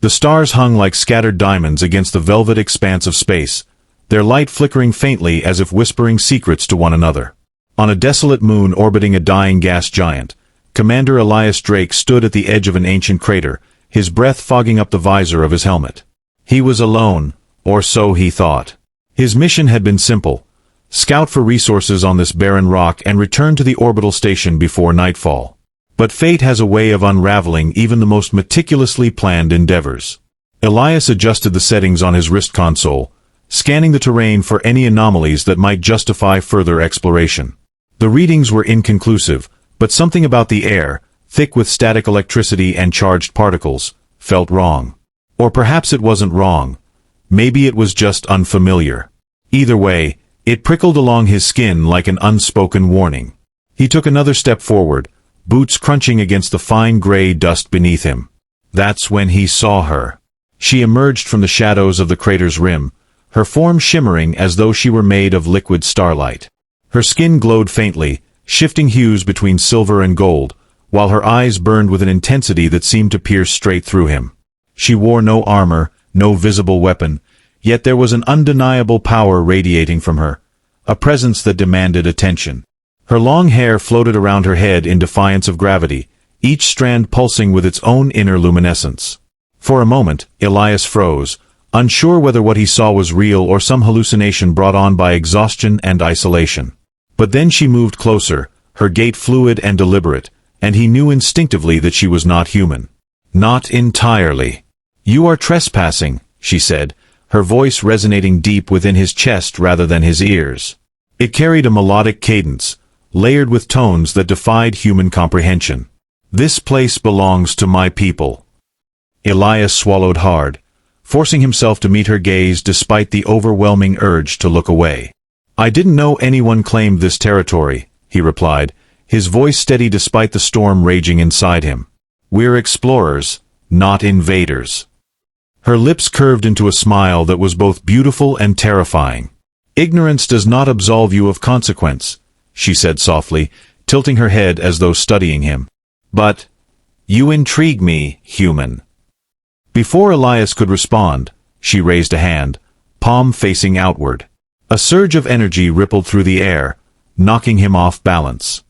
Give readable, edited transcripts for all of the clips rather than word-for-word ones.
The stars hung like scattered diamonds against the velvet expanse of space, their light flickering faintly as if whispering secrets to one another. On a desolate moon orbiting a dying gas giant, Commander Elias Drake stood at the edge of an ancient crater, his breath fogging up the visor of his helmet. He was alone, or so he thought. His mission had been simple: scout for resources on this barren rock and return to the orbital station before nightfall. But fate has a way of unraveling even the most meticulously planned endeavors. Elias adjusted the settings on his wrist console, scanning the terrain for any anomalies that might justify further exploration. The readings were inconclusive, but something about the air, thick with static electricity and charged particles, felt wrong. Or perhaps it wasn't wrong. Maybe it was just unfamiliar. Either way, it prickled along his skin like an unspoken warning. He took another step forward, boots crunching against the fine gray dust beneath him. That's when he saw her. She emerged from the shadows of the crater's rim, her form shimmering as though she were made of liquid starlight. Her skin glowed faintly, shifting hues between silver and gold, while her eyes burned with an intensity that seemed to pierce straight through him. She wore no armor, no visible weapon, yet there was an undeniable power radiating from her, a presence that demanded attention. Her long hair floated around her head in defiance of gravity, each strand pulsing with its own inner luminescence. For a moment, Elias froze, unsure whether what he saw was real or some hallucination brought on by exhaustion and isolation. But then she moved closer, her gait fluid and deliberate, and he knew instinctively that she was not human. Not entirely. "You are trespassing," she said, her voice resonating deep within his chest rather than his ears. It carried a melodic cadence, layered with tones that defied human comprehension. "This place belongs to my people." Elias swallowed hard, forcing himself to meet her gaze despite the overwhelming urge to look away. "I didn't know anyone claimed this territory," he replied, his voice steady despite the storm raging inside him. "We're explorers, not invaders." Her lips curved into a smile that was both beautiful and terrifying. "Ignorance does not absolve you of consequence," she said softly, tilting her head as though studying him. "But you intrigue me, human." Before Elias could respond, she raised a hand, palm facing outward. A surge of energy rippled through the air, knocking him off balance.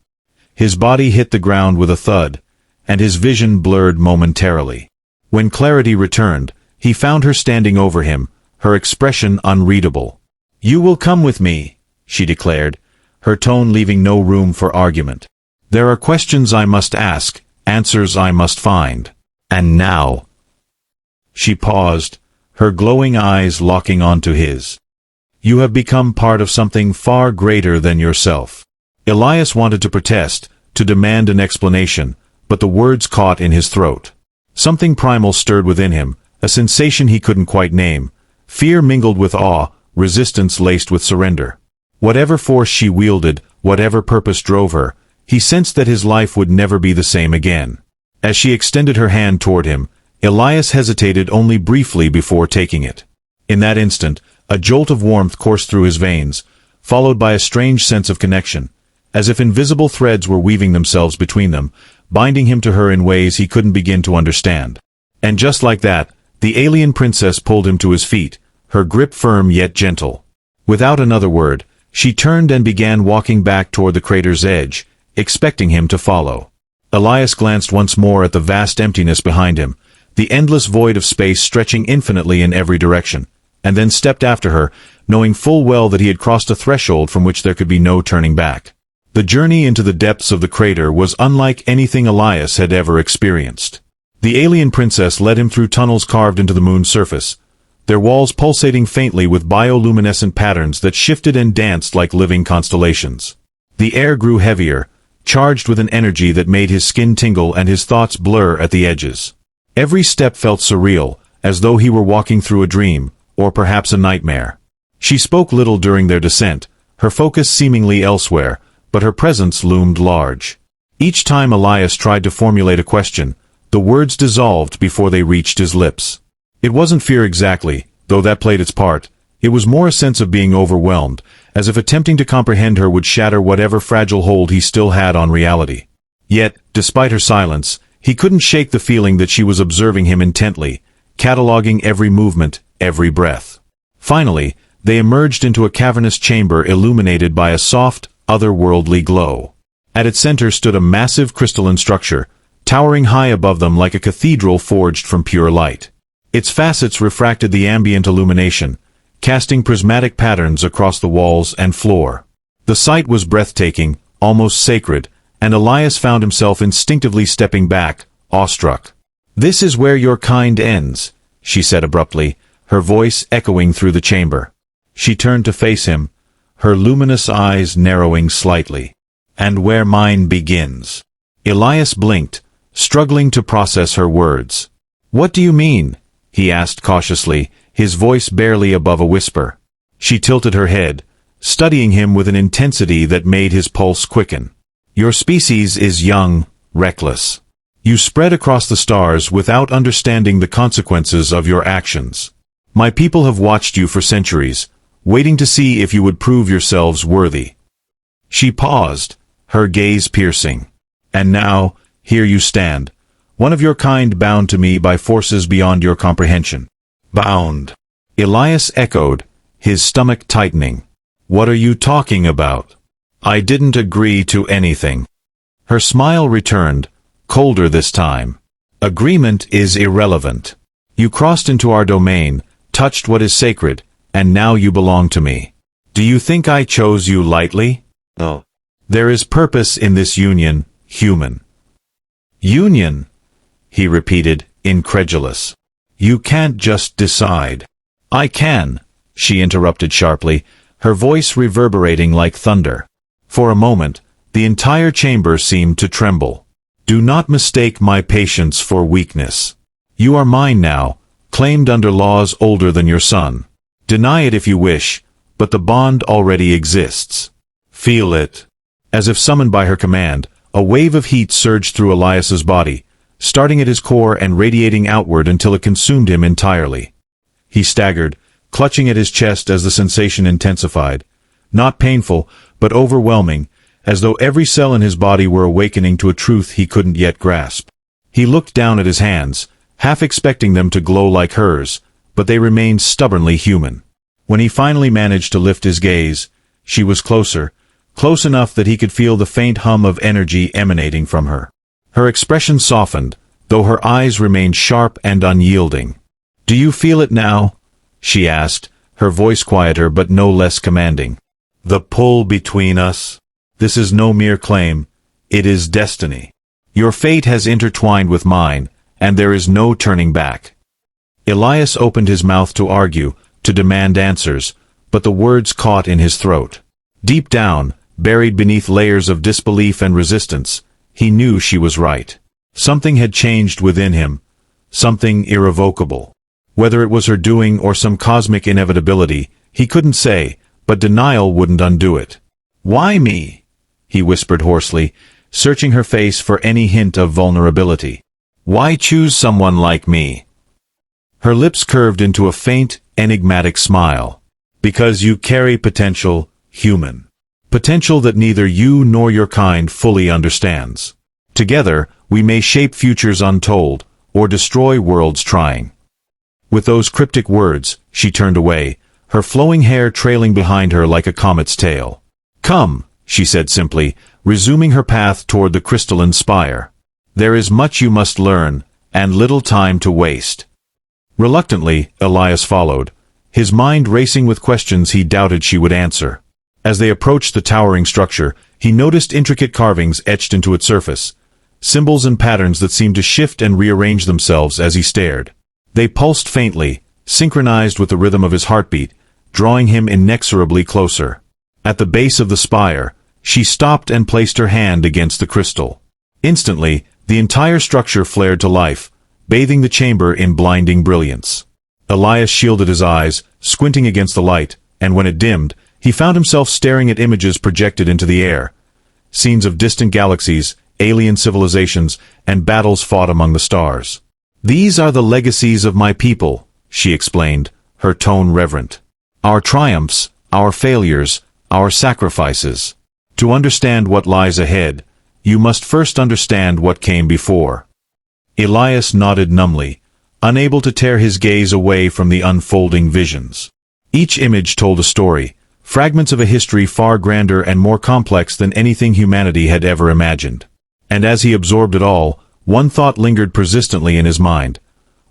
His body hit the ground with a thud, and his vision blurred momentarily. When clarity returned, he found her standing over him, her expression unreadable. "You will come with me," she declared, her tone leaving no room for argument. "There are questions I must ask, answers I must find. And now." She paused, her glowing eyes locking onto his. "You have become part of something far greater than yourself." Elias wanted to protest, to demand an explanation, but the words caught in his throat. Something primal stirred within him, a sensation he couldn't quite name, fear mingled with awe, resistance laced with surrender. Whatever force she wielded, whatever purpose drove her, he sensed that his life would never be the same again. As she extended her hand toward him, Elias hesitated only briefly before taking it. In that instant, a jolt of warmth coursed through his veins, followed by a strange sense of connection, as if invisible threads were weaving themselves between them, binding him to her in ways he couldn't begin to understand. And just like that, the alien princess pulled him to his feet, her grip firm yet gentle. Without another word, she turned and began walking back toward the crater's edge, expecting him to follow. Elias glanced once more at the vast emptiness behind him, the endless void of space stretching infinitely in every direction, and then stepped after her, knowing full well that he had crossed a threshold from which there could be no turning back. The journey into the depths of the crater was unlike anything Elias had ever experienced. The alien princess led him through tunnels carved into the moon's surface, their walls pulsating faintly with bioluminescent patterns that shifted and danced like living constellations. The air grew heavier, charged with an energy that made his skin tingle and his thoughts blur at the edges. Every step felt surreal, as though he were walking through a dream, or perhaps a nightmare. She spoke little during their descent, her focus seemingly elsewhere, but her presence loomed large. Each time Elias tried to formulate a question, the words dissolved before they reached his lips. It wasn't fear exactly, though that played its part. It was more a sense of being overwhelmed, as if attempting to comprehend her would shatter whatever fragile hold he still had on reality. Yet, despite her silence, he couldn't shake the feeling that she was observing him intently, cataloging every movement, every breath. Finally, they emerged into a cavernous chamber illuminated by a soft, otherworldly glow. At its center stood a massive crystalline structure, towering high above them like a cathedral forged from pure light. Its facets refracted the ambient illumination, casting prismatic patterns across the walls and floor. The sight was breathtaking, almost sacred, and Elias found himself instinctively stepping back, awestruck. "This is where your kind ends," she said abruptly, her voice echoing through the chamber. She turned to face him, her luminous eyes narrowing slightly. "And where mine begins." Elias blinked, struggling to process her words. "What do you mean?" he asked cautiously, his voice barely above a whisper. She tilted her head, studying him with an intensity that made his pulse quicken. "Your species is young, reckless. You spread across the stars without understanding the consequences of your actions. My people have watched you for centuries, waiting to see if you would prove yourselves worthy." She paused, her gaze piercing. "And now, here you stand, one of your kind bound to me by forces beyond your comprehension." "Bound?" Elias echoed, his stomach tightening. "What are you talking about? I didn't agree to anything." Her smile returned, colder this time. "Agreement is irrelevant. You crossed into our domain, touched what is sacred, and now you belong to me. Do you think I chose you lightly? No. There is purpose in this union, human." "Union?" he repeated, incredulous. "You can't just decide." "I can," she interrupted sharply, her voice reverberating like thunder. For a moment, the entire chamber seemed to tremble. "Do not mistake my patience for weakness. You are mine now, claimed under laws older than your son. Deny it if you wish, but the bond already exists. Feel it." As if summoned by her command, a wave of heat surged through Elias's body, starting at his core and radiating outward until it consumed him entirely. He staggered, clutching at his chest as the sensation intensified. Not painful, but overwhelming, as though every cell in his body were awakening to a truth he couldn't yet grasp. He looked down at his hands, half expecting them to glow like hers, but they remained stubbornly human. When he finally managed to lift his gaze, she was closer, close enough that he could feel the faint hum of energy emanating from her. Her expression softened, though her eyes remained sharp and unyielding. "Do you feel it now?" she asked, her voice quieter but no less commanding. "The pull between us? This is no mere claim, it is destiny. Your fate has intertwined with mine, and there is no turning back." Elias opened his mouth to argue, to demand answers, but the words caught in his throat. Deep down, buried beneath layers of disbelief and resistance, he knew she was right. Something had changed within him, something irrevocable. Whether it was her doing or some cosmic inevitability, he couldn't say, but denial wouldn't undo it. "Why me?" he whispered hoarsely, searching her face for any hint of vulnerability. "Why choose someone like me?" Her lips curved into a faint, enigmatic smile. "Because you carry potential, human. Potential that neither you nor your kind fully understands. Together, we may shape futures untold, or destroy worlds trying." With those cryptic words, she turned away, her flowing hair trailing behind her like a comet's tail. "Come," she said simply, resuming her path toward the crystalline spire. "There is much you must learn, and little time to waste." Reluctantly, Elias followed, his mind racing with questions he doubted she would answer. As they approached the towering structure, he noticed intricate carvings etched into its surface, symbols and patterns that seemed to shift and rearrange themselves as he stared. They pulsed faintly, synchronized with the rhythm of his heartbeat, drawing him inexorably closer. At the base of the spire, she stopped and placed her hand against the crystal. Instantly, the entire structure flared to life, bathing the chamber in blinding brilliance. Elias shielded his eyes, squinting against the light, and when it dimmed, he found himself staring at images projected into the air. Scenes of distant galaxies, alien civilizations, and battles fought among the stars. "These are the legacies of my people," she explained, her tone reverent. "Our triumphs, our failures, our sacrifices. To understand what lies ahead, you must first understand what came before." Elias nodded numbly, unable to tear his gaze away from the unfolding visions. Each image told a story, fragments of a history far grander and more complex than anything humanity had ever imagined. And as he absorbed it all, one thought lingered persistently in his mind.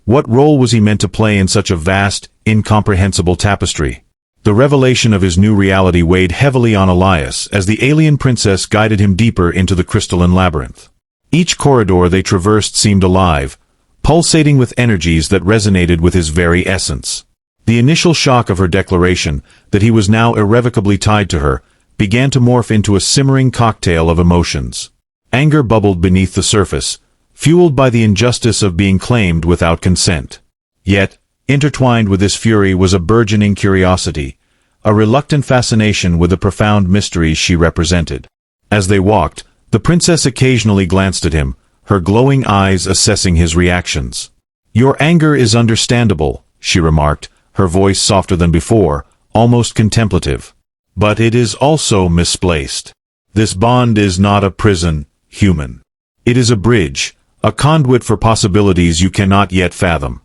What role was he meant to play in such a vast, incomprehensible tapestry? The revelation of his new reality weighed heavily on Elias as the alien princess guided him deeper into the crystalline labyrinth. Each corridor they traversed seemed alive, pulsating with energies that resonated with his very essence. The initial shock of her declaration, that he was now irrevocably tied to her, began to morph into a simmering cocktail of emotions. Anger bubbled beneath the surface, fueled by the injustice of being claimed without consent. Yet, intertwined with this fury was a burgeoning curiosity, a reluctant fascination with the profound mysteries she represented. As they walked, the princess occasionally glanced at him, her glowing eyes assessing his reactions. "Your anger is understandable," she remarked, her voice softer than before, almost contemplative. "But it is also misplaced. This bond is not a prison, human. It is a bridge, a conduit for possibilities you cannot yet fathom."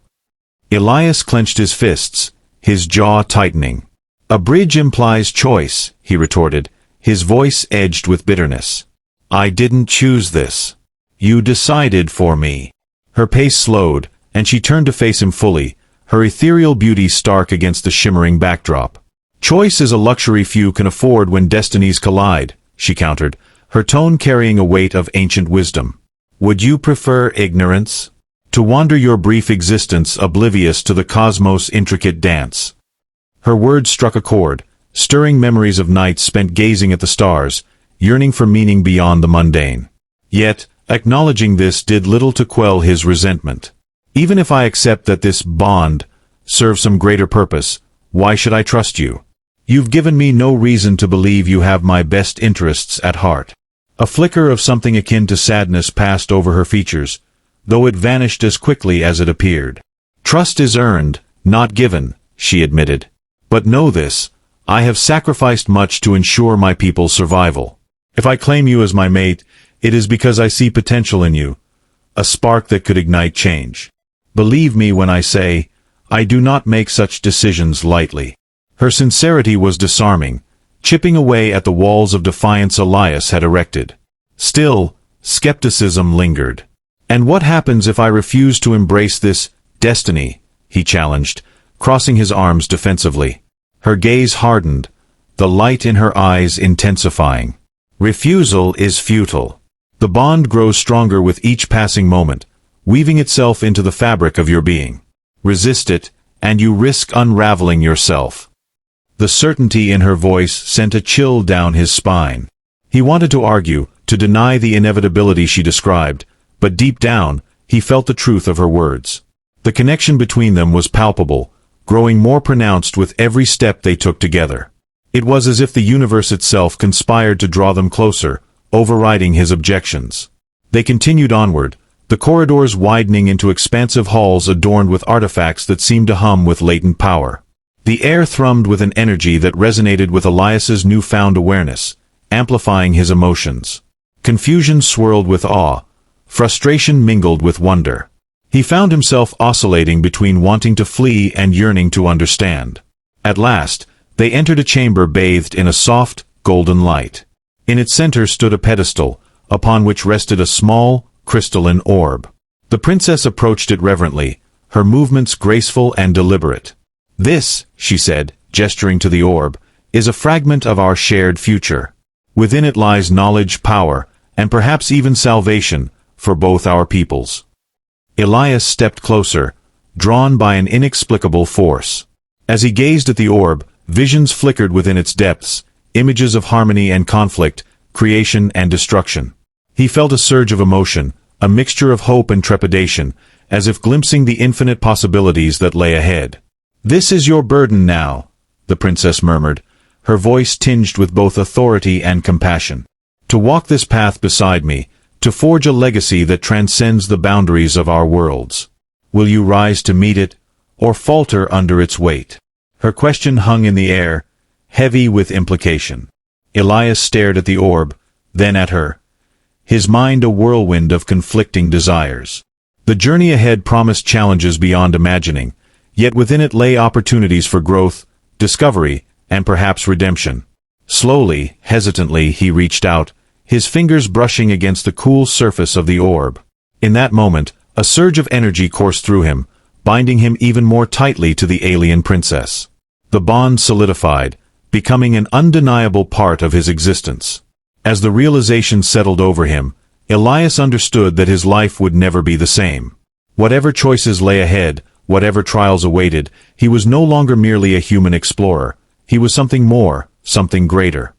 Elias clenched his fists, his jaw tightening. "A bridge implies choice," he retorted, his voice edged with bitterness. "I didn't choose this. You decided for me." Her pace slowed, and she turned to face him fully, her ethereal beauty stark against the shimmering backdrop. "Choice is a luxury few can afford when destinies collide," she countered, her tone carrying a weight of ancient wisdom. "Would you prefer ignorance? To wander your brief existence oblivious to the cosmos' intricate dance?" Her words struck a chord, stirring memories of nights spent gazing at the stars, yearning for meaning beyond the mundane. Yet, acknowledging this did little to quell his resentment. "Even if I accept that this bond serves some greater purpose, why should I trust you? You've given me no reason to believe you have my best interests at heart." A flicker of something akin to sadness passed over her features, though it vanished as quickly as it appeared. "Trust is earned, not given," she admitted. "But know this, I have sacrificed much to ensure my people's survival. If I claim you as my mate, it is because I see potential in you, a spark that could ignite change. Believe me when I say, I do not make such decisions lightly." Her sincerity was disarming, chipping away at the walls of defiance Elias had erected. Still, skepticism lingered. "And what happens if I refuse to embrace this destiny?" he challenged, crossing his arms defensively. Her gaze hardened, the light in her eyes intensifying. "Refusal is futile. The bond grows stronger with each passing moment, weaving itself into the fabric of your being. Resist it, and you risk unraveling yourself." The certainty in her voice sent a chill down his spine. He wanted to argue, to deny the inevitability she described, but deep down, he felt the truth of her words. The connection between them was palpable, growing more pronounced with every step they took together. It was as if the universe itself conspired to draw them closer, overriding his objections. They continued onward, the corridors widening into expansive halls adorned with artifacts that seemed to hum with latent power. The air thrummed with an energy that resonated with Elias's newfound awareness, amplifying his emotions. Confusion swirled with awe, frustration mingled with wonder. He found himself oscillating between wanting to flee and yearning to understand. At last, they entered a chamber bathed in a soft, golden light. In its center stood a pedestal, upon which rested a small, crystalline orb. The princess approached it reverently, her movements graceful and deliberate. "This," she said, gesturing to the orb, "is a fragment of our shared future. Within it lies knowledge, power, and perhaps even salvation, for both our peoples." Elias stepped closer, drawn by an inexplicable force. As he gazed at the orb, visions flickered within its depths, images of harmony and conflict, creation and destruction. He felt a surge of emotion, a mixture of hope and trepidation, as if glimpsing the infinite possibilities that lay ahead. "This is your burden now," the princess murmured, her voice tinged with both authority and compassion. "To walk this path beside me, to forge a legacy that transcends the boundaries of our worlds. Will you rise to meet it, or falter under its weight?" Her question hung in the air, heavy with implication. Elias stared at the orb, then at her, his mind a whirlwind of conflicting desires. The journey ahead promised challenges beyond imagining, yet within it lay opportunities for growth, discovery, and perhaps redemption. Slowly, hesitantly, he reached out, his fingers brushing against the cool surface of the orb. In that moment, a surge of energy coursed through him, binding him even more tightly to the alien princess. The bond solidified, becoming an undeniable part of his existence. As the realization settled over him, Elias understood that his life would never be the same. Whatever choices lay ahead, whatever trials awaited, he was no longer merely a human explorer. He was something more, something greater.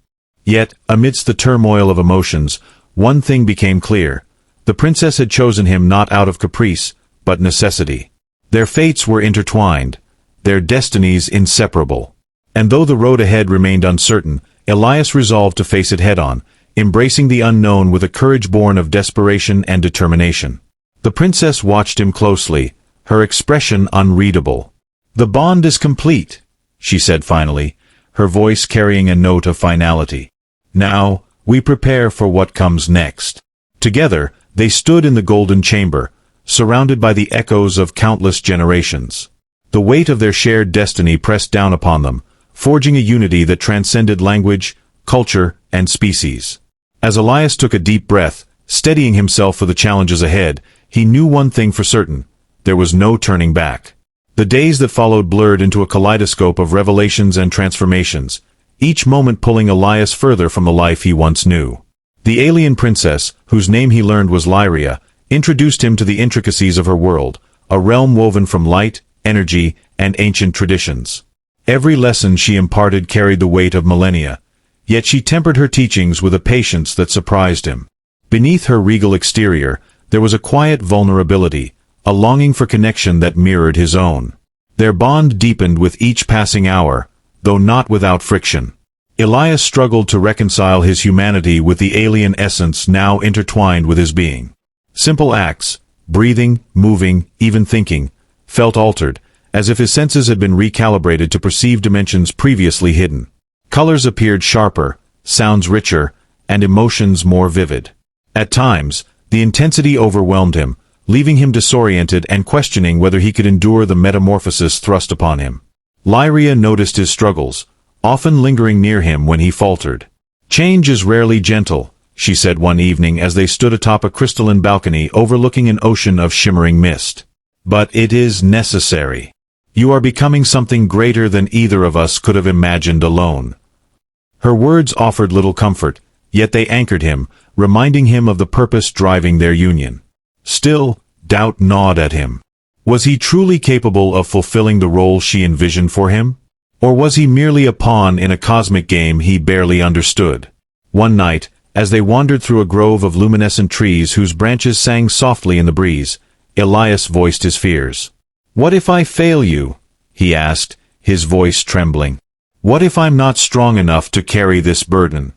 Yet, amidst the turmoil of emotions, one thing became clear. The princess had chosen him not out of caprice, but necessity. Their fates were intertwined, their destinies inseparable. And though the road ahead remained uncertain, Elias resolved to face it head-on, embracing the unknown with a courage born of desperation and determination. The princess watched him closely, her expression unreadable. "The bond is complete," she said finally, her voice carrying a note of finality. "Now, we prepare for what comes next." Together, they stood in the golden chamber, surrounded by the echoes of countless generations. The weight of their shared destiny pressed down upon them, forging a unity that transcended language, culture, and species. As Elias took a deep breath, steadying himself for the challenges ahead, he knew one thing for certain: there was no turning back. The days that followed blurred into a kaleidoscope of revelations and transformations, each moment pulling Elias further from the life he once knew. The alien princess, whose name he learned was Lyria, introduced him to the intricacies of her world, a realm woven from light, energy, and ancient traditions. Every lesson she imparted carried the weight of millennia, yet she tempered her teachings with a patience that surprised him. Beneath her regal exterior, there was a quiet vulnerability, a longing for connection that mirrored his own. Their bond deepened with each passing hour, though not without friction. Elias struggled to reconcile his humanity with the alien essence now intertwined with his being. Simple acts, breathing, moving, even thinking, felt altered, as if his senses had been recalibrated to perceive dimensions previously hidden. Colors appeared sharper, sounds richer, and emotions more vivid. At times, the intensity overwhelmed him, leaving him disoriented and questioning whether he could endure the metamorphosis thrust upon him. Lyria noticed his struggles, often lingering near him when he faltered. "Change is rarely gentle," she said one evening as they stood atop a crystalline balcony overlooking an ocean of shimmering mist. "But it is necessary. You are becoming something greater than either of us could have imagined alone." Her words offered little comfort, yet they anchored him, reminding him of the purpose driving their union. Still, doubt gnawed at him. Was he truly capable of fulfilling the role she envisioned for him? Or was he merely a pawn in a cosmic game he barely understood? One night, as they wandered through a grove of luminescent trees whose branches sang softly in the breeze, Elias voiced his fears. "What if I fail you?" he asked, his voice trembling. "What if I'm not strong enough to carry this burden?"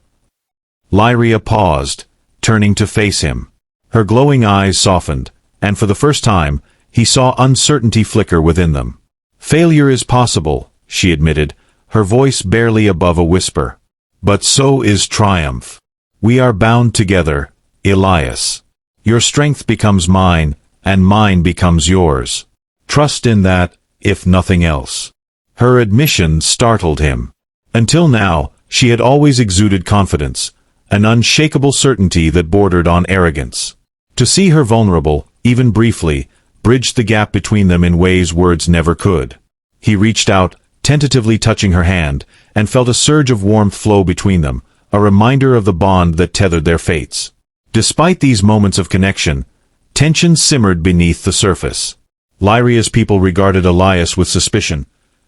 Lyria paused, turning to face him. Her glowing eyes softened, and for the first time, he saw uncertainty flicker within them. "Failure is possible," she admitted, her voice barely above a whisper. "But so is triumph. We are bound together, Elias. Your strength becomes mine, and mine becomes yours. Trust in that, if nothing else." Her admission startled him. Until now, she had always exuded confidence, an unshakable certainty that bordered on arrogance. To see her vulnerable, even briefly, bridged the gap between them in ways words never could. He reached out, tentatively touching her hand, and felt a surge of warmth flow between them, a reminder of the bond that tethered their fates. Despite these moments of connection, tension simmered beneath the surface. Lyria's people regarded Elias with suspicion,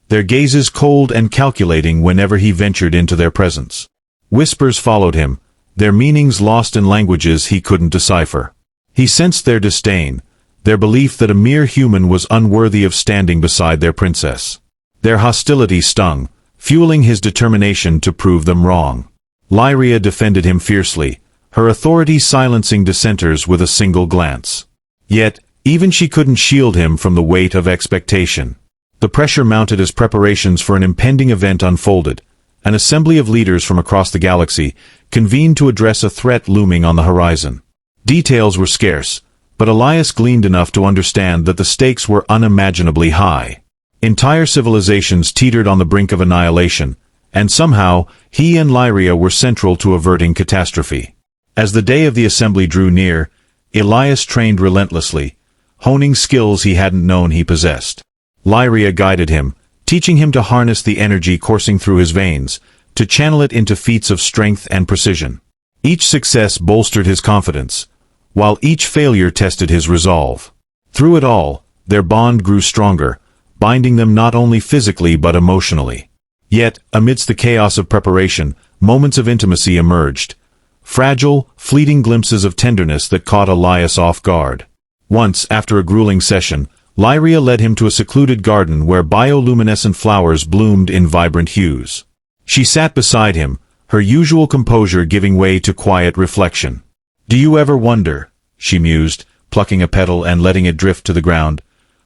their gazes cold and calculating whenever he ventured into their presence. Whispers followed him, their meanings lost in languages he couldn't decipher. He sensed their disdain, their belief that a mere human was unworthy of standing beside their princess. Their hostility stung, fueling his determination to prove them wrong. Lyria defended him fiercely, her authority silencing dissenters with a single glance. Yet, even she couldn't shield him from the weight of expectation. The pressure mounted as preparations for an impending event unfolded. An assembly of leaders from across the galaxy convened to address a threat looming on the horizon. Details were scarce, But Elias gleaned enough to understand that the stakes were unimaginably high. Entire civilizations teetered on the brink of annihilation, and somehow he and Lyria were central to averting catastrophe. As the day of the assembly drew near, Elias trained relentlessly, honing skills he hadn't known he possessed. Lyria guided him, teaching him to harness the energy coursing through his veins, to channel it into feats of strength and precision. Each success bolstered his confidence, while each failure tested his resolve. Through it all, their bond grew stronger, binding them not only physically but emotionally. Yet, amidst the chaos of preparation, moments of intimacy emerged. Fragile, fleeting glimpses of tenderness that caught Elias off guard. Once, after a grueling session, Lyria led him to a secluded garden where bioluminescent flowers bloomed in vibrant hues. She sat beside him, her usual composure giving way to quiet reflection. "Do you ever wonder," she mused, plucking a petal and letting it drift to the ground,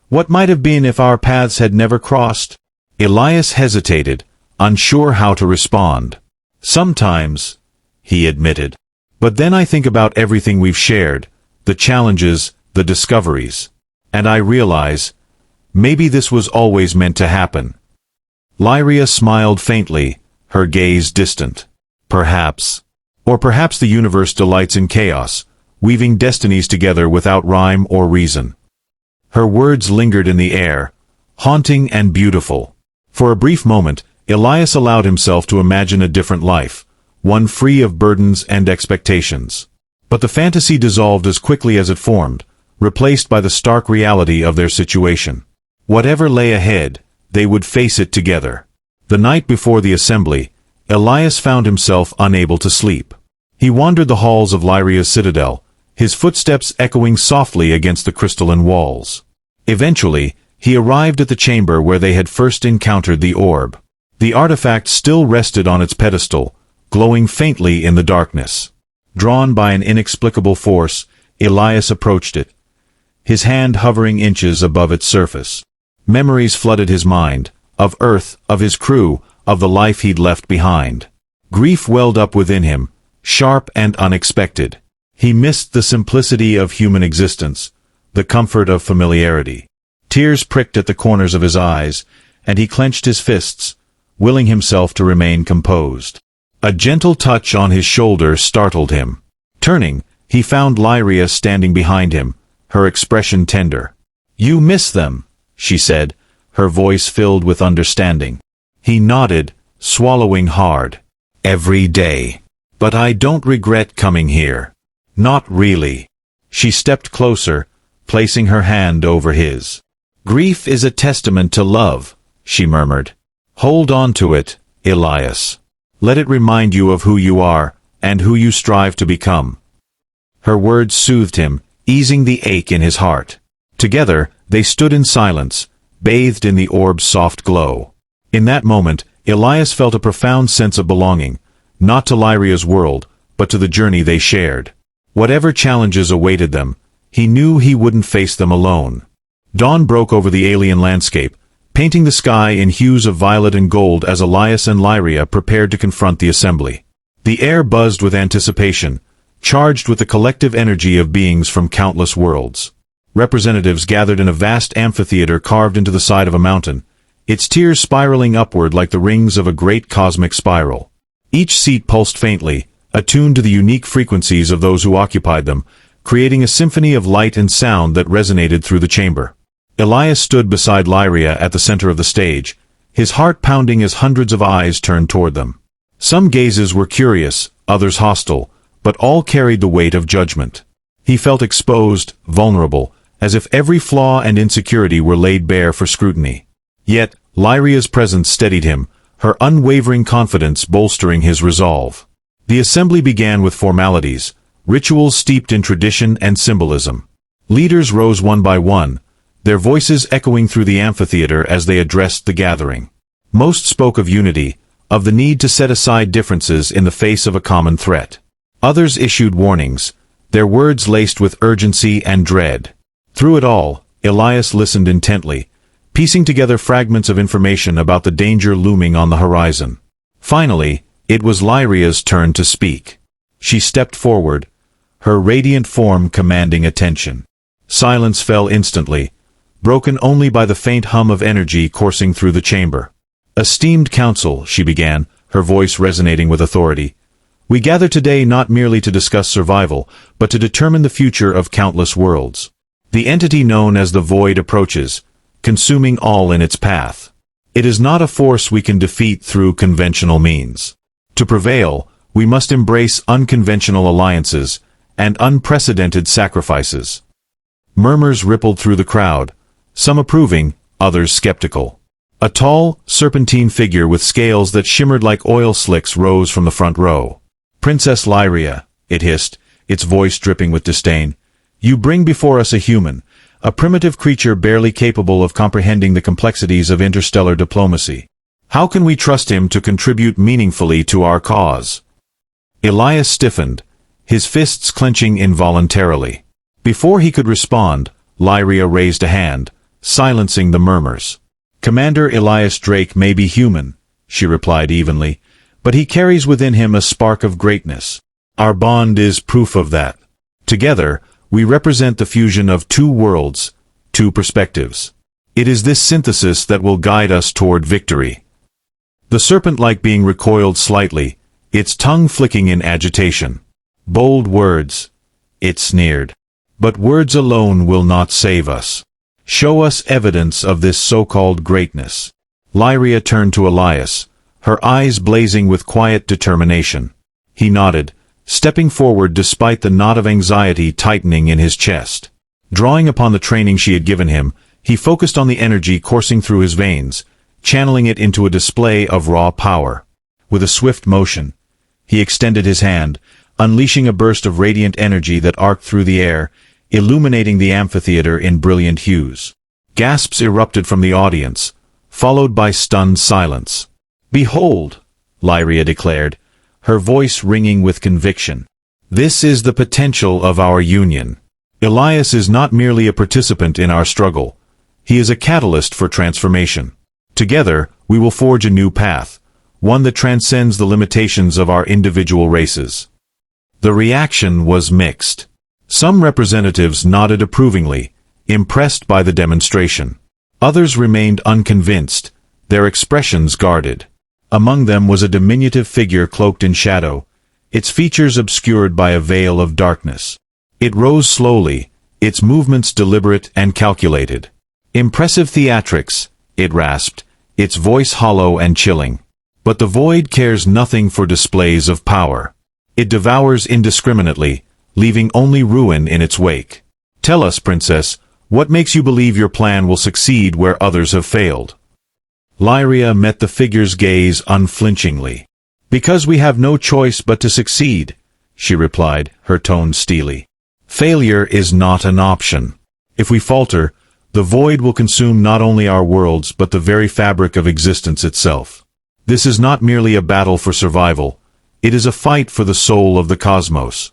"what might have been if our paths had never crossed?" Elias hesitated, unsure how to respond. "Sometimes," he admitted. "But then I think about everything we've shared, the challenges, the discoveries. And I realize, maybe this was always meant to happen." Lyria smiled faintly, her gaze distant. "Perhaps. Or perhaps the universe delights in chaos, weaving destinies together without rhyme or reason." Her words lingered in the air, haunting and beautiful. For a brief moment, Elias allowed himself to imagine a different life, one free of burdens and expectations. But the fantasy dissolved as quickly as it formed, replaced by the stark reality of their situation. Whatever lay ahead, they would face it together. The night before the assembly, Elias found himself unable to sleep. He wandered the halls of Lyria's citadel, his footsteps echoing softly against the crystalline walls. Eventually, he arrived at the chamber where they had first encountered the orb. The artifact still rested on its pedestal, glowing faintly in the darkness. Drawn by an inexplicable force, Elias approached it, his hand hovering inches above its surface. Memories flooded his mind, of Earth, of his crew, of the life he'd left behind. Grief welled up within him, sharp and unexpected. He missed the simplicity of human existence, the comfort of familiarity. Tears pricked at the corners of his eyes, and he clenched his fists, willing himself to remain composed. A gentle touch on his shoulder startled him. Turning, he found Lyria standing behind him, her expression tender. "You miss them," she said, her voice filled with understanding. He nodded, swallowing hard. "Every day. But I don't regret coming here. Not really." She stepped closer, placing her hand over his. "Grief is a testament to love," she murmured. "Hold on to it, Elias. Let it remind you of who you are, and who you strive to become." Her words soothed him, easing the ache in his heart. Together, they stood in silence, bathed in the orb's soft glow. In that moment, Elias felt a profound sense of belonging, not to Lyria's world, but to the journey they shared. Whatever challenges awaited them, he knew he wouldn't face them alone. Dawn broke over the alien landscape, painting the sky in hues of violet and gold as Elias and Lyria prepared to confront the assembly. The air buzzed with anticipation, charged with the collective energy of beings from countless worlds. Representatives gathered in a vast amphitheater carved into the side of a mountain, its tiers spiraling upward like the rings of a great cosmic spiral. Each seat pulsed faintly, attuned to the unique frequencies of those who occupied them, creating a symphony of light and sound that resonated through the chamber. Elias stood beside Lyria at the center of the stage, his heart pounding as hundreds of eyes turned toward them. Some gazes were curious, others hostile, but all carried the weight of judgment. He felt exposed, vulnerable, as if every flaw and insecurity were laid bare for scrutiny. Yet, Lyria's presence steadied him, her unwavering confidence bolstering his resolve. The assembly began with formalities, rituals steeped in tradition and symbolism. Leaders rose one by one, their voices echoing through the amphitheater as they addressed the gathering. Most spoke of unity, of the need to set aside differences in the face of a common threat. Others issued warnings, their words laced with urgency and dread. Through it all, Elias listened intently, piecing together fragments of information about the danger looming on the horizon. Finally, it was Lyria's turn to speak. She stepped forward, her radiant form commanding attention. Silence fell instantly, broken only by the faint hum of energy coursing through the chamber. "Esteemed council," she began, her voice resonating with authority, "we gather today not merely to discuss survival, but to determine the future of countless worlds. The entity known as the Void approaches, consuming all in its path. It is not a force we can defeat through conventional means. To prevail, we must embrace unconventional alliances and unprecedented sacrifices." Murmurs rippled through the crowd, some approving, others skeptical. A tall, serpentine figure with scales that shimmered like oil slicks rose from the front row. "Princess Lyria," it hissed, its voice dripping with disdain, "you bring before us a human, a primitive creature barely capable of comprehending the complexities of interstellar diplomacy. How can we trust him to contribute meaningfully to our cause?" Elias stiffened, his fists clenching involuntarily. Before he could respond, Lyria raised a hand, silencing the murmurs. "Commander Elias Drake may be human," she replied evenly, "but he carries within him a spark of greatness. Our bond is proof of that. Together, we represent the fusion of two worlds, two perspectives. It is this synthesis that will guide us toward victory." The serpent-like being recoiled slightly, its tongue flicking in agitation. "Bold words," it sneered. "But words alone will not save us. Show us evidence of this so-called greatness." Lyria turned to Elias, her eyes blazing with quiet determination. He nodded, stepping forward despite the knot of anxiety tightening in his chest. Drawing upon the training she had given him, he focused on the energy coursing through his veins, channeling it into a display of raw power. With a swift motion, he extended his hand, unleashing a burst of radiant energy that arced through the air, illuminating the amphitheater in brilliant hues. Gasps erupted from the audience, followed by stunned silence. "Behold," Lyria declared, her voice ringing with conviction. "This is the potential of our union. Elias is not merely a participant in our struggle. He is a catalyst for transformation. Together, we will forge a new path, one that transcends the limitations of our individual races." The reaction was mixed. Some representatives nodded approvingly, impressed by the demonstration. Others remained unconvinced, their expressions guarded. Among them was a diminutive figure cloaked in shadow, its features obscured by a veil of darkness. It rose slowly, its movements deliberate and calculated. "Impressive theatrics," it rasped, its voice hollow and chilling. But the Void cares nothing for displays of power. It devours indiscriminately, leaving only ruin in its wake. "Tell us, Princess, what makes you believe your plan will succeed where others have failed?" Lyria met the figure's gaze unflinchingly. "Because we have no choice but to succeed," she replied, her tone steely. "Failure is not an option. If we falter, the Void will consume not only our worlds but the very fabric of existence itself. This is not merely a battle for survival, it is a fight for the soul of the cosmos."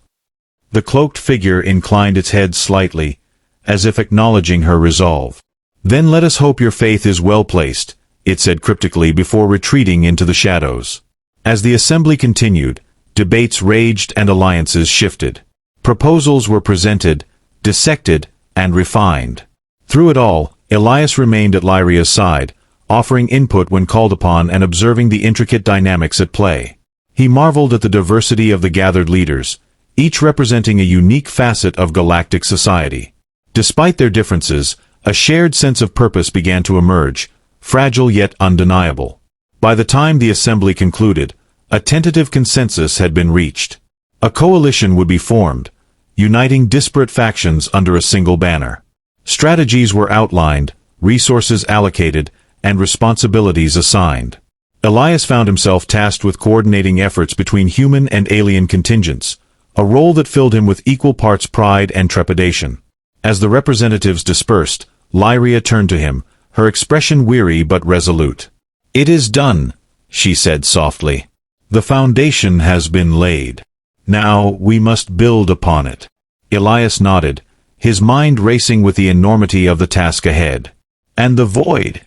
The cloaked figure inclined its head slightly, as if acknowledging her resolve. "Then let us hope your faith is well placed," it said cryptically before retreating into the shadows. As the assembly continued, debates raged and alliances shifted. Proposals were presented, dissected, and refined. Through it all, Elias remained at Lyria's side, offering input when called upon and observing the intricate dynamics at play. He marveled at the diversity of the gathered leaders, each representing a unique facet of galactic society. Despite their differences, a shared sense of purpose began to emerge, fragile yet undeniable. By the time the assembly concluded, a tentative consensus had been reached. A coalition would be formed, uniting disparate factions under a single banner. Strategies were outlined, resources allocated, and responsibilities assigned. Elias found himself tasked with coordinating efforts between human and alien contingents, a role that filled him with equal parts pride and trepidation. As the representatives dispersed, Lyria turned to him, her expression weary but resolute. "It is done," she said softly. "The foundation has been laid. Now we must build upon it." Elias nodded, his mind racing with the enormity of the task ahead. "And the Void?"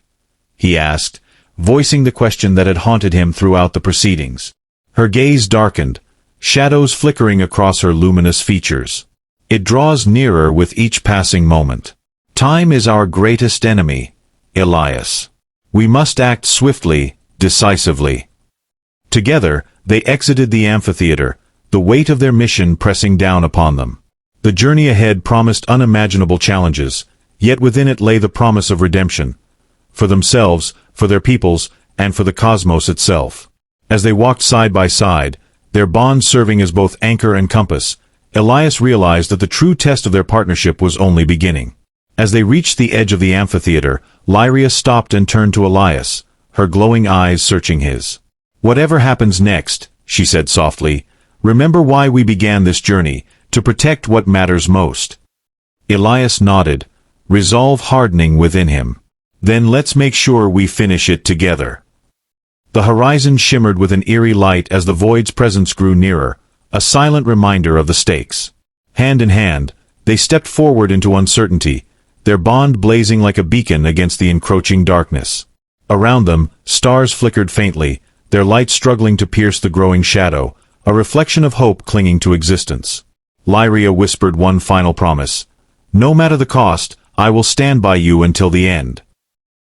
he asked, voicing the question that had haunted him throughout the proceedings. Her gaze darkened, shadows flickering across her luminous features. It draws nearer with each passing moment. Time is our greatest enemy, Elias. We must act swiftly, decisively. Together, they exited the amphitheater, the weight of their mission pressing down upon them. The journey ahead promised unimaginable challenges, yet within it lay the promise of redemption. For themselves, for their peoples, and for the cosmos itself. As they walked side by side, their bond serving as both anchor and compass, Elias realized that the true test of their partnership was only beginning. As they reached the edge of the amphitheater, Lyria stopped and turned to Elias, her glowing eyes searching his. "Whatever happens next," she said softly, "remember why we began this journey, to protect what matters most." Elias nodded, resolve hardening within him. "Then let's make sure we finish it together." The horizon shimmered with an eerie light as the void's presence grew nearer, a silent reminder of the stakes. Hand in hand, they stepped forward into uncertainty, their bond blazing like a beacon against the encroaching darkness. Around them, stars flickered faintly, their light struggling to pierce the growing shadow, a reflection of hope clinging to existence. Lyria whispered one final promise. "No matter the cost, I will stand by you until the end."